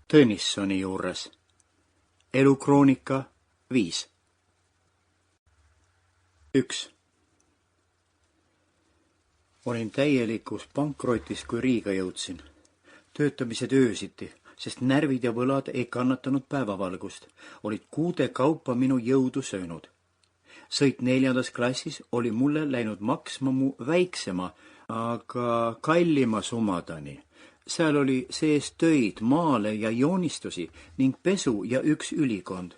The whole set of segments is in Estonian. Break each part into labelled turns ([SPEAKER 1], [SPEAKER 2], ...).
[SPEAKER 1] Tõnissoni juures. Elukroonika 5. 1. Olin täielikus pankrotis, kui Riiga jõudsin. Töötamised öösiti, sest närvid ja võlad ei kannatanud päevavalgust, olid kuude kaupa minu jõudu söönud. Sõit 4. klassis oli mulle läinud maksma mu väiksema, aga kallima sumadani. Seal oli sees töid, maale ja joonistusi ning pesu ja üks ülikond.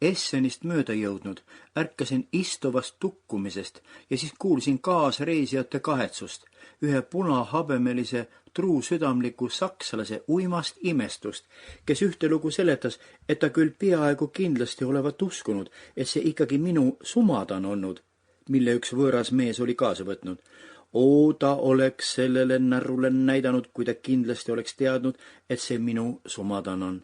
[SPEAKER 1] Essenist mööda jõudnud, ärkasin istuvast tukkumisest ja siis kuulsin kaasreisijate kahetsust, ühe punahabemelise truusüdamliku sakslase uimast imestust, kes ühtelugu seletas, et ta küll peaaegu kindlasti olevat uskunud, et see ikkagi minu sumadan olnud, mille üks võõras mees oli kaasa võtnud. Ta oleks sellele närrule näidanud, kui ta kindlasti oleks teadnud, et see minu sumadan on.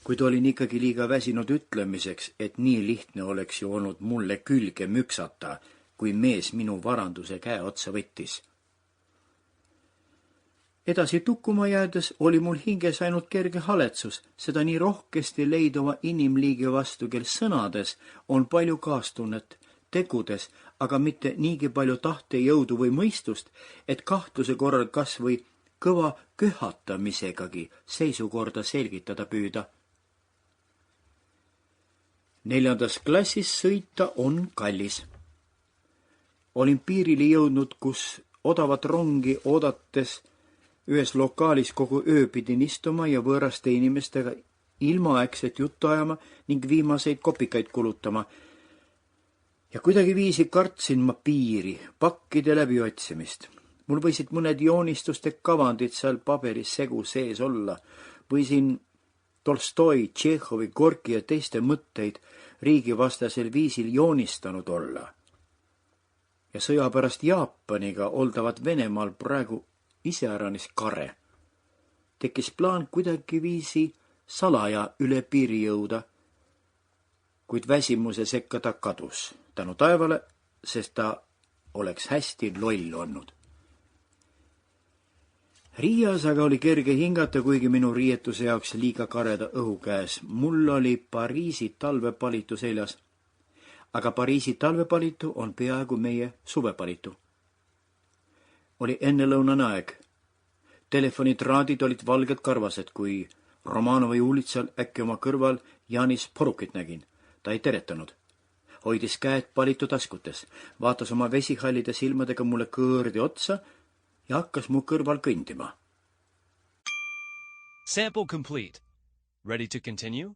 [SPEAKER 1] Kuid olin ikkagi liiga väsinud ütlemiseks, et nii lihtne oleks ju olnud mulle külge müksata, kui mees minu varanduse käe otsa võttis. Edasi tukkuma jäädes oli mul hinges ainult kerge haletsus, seda nii rohkesti leiduva inimliigi vastu, kel sõnades on palju kaastunnet, tegudes, aga mitte niigi palju tahtejõudu või mõistust, et kahtluse korral kas või kõva köhatamisegagi seisukorda selgitada püüda. 4. klassis sõita on kallis. Olin piirili jõudnud, kus odavat rongi oodates ühes lokaalis kogu öö pidin istuma ja võõraste inimestega ilmaaegset juttu ajama ning viimaseid kopikaid kulutama. Ja kuidagi viisi kartsin ma piiri, pakkide läbiotsimist. Mul võisid mõned joonistuste kavandid seal paberis segu sees olla. Võisin Tolstoi, Tšehhovi, Gorki ja teiste mõtteid riigivastasel viisil joonistanud olla. Ja sõja pärast Jaapaniga oldavat Venemaal praegu iseäranis kare. Tekkis plaan kuidagi viisi salaja üle piiri jõuda, kuid väsimuse sekka ta kadus tänu taevale, sest ta oleks hästi loll olnud. Riias aga oli kerge hingata, kuigi minu riietuse jaoks liiga kareda õhu käes. Mul oli Pariisi talvepalitu seljas, aga Pariisi talvepalitu on peaaegu meie suvepalitu. Oli ennelõunane aeg. Telefonitraadid olid valged karvased, kui Romanovi ulitsal äkki oma kõrval Janis Porukit nägin. Ta ei teretanud. Hoidis käed palitu taskutes, vaatas oma vesihallide silmadega mulle kõõrdi otsa ja hakkas mu kõrval kõndima.
[SPEAKER 2] Sample complete. Ready to continue?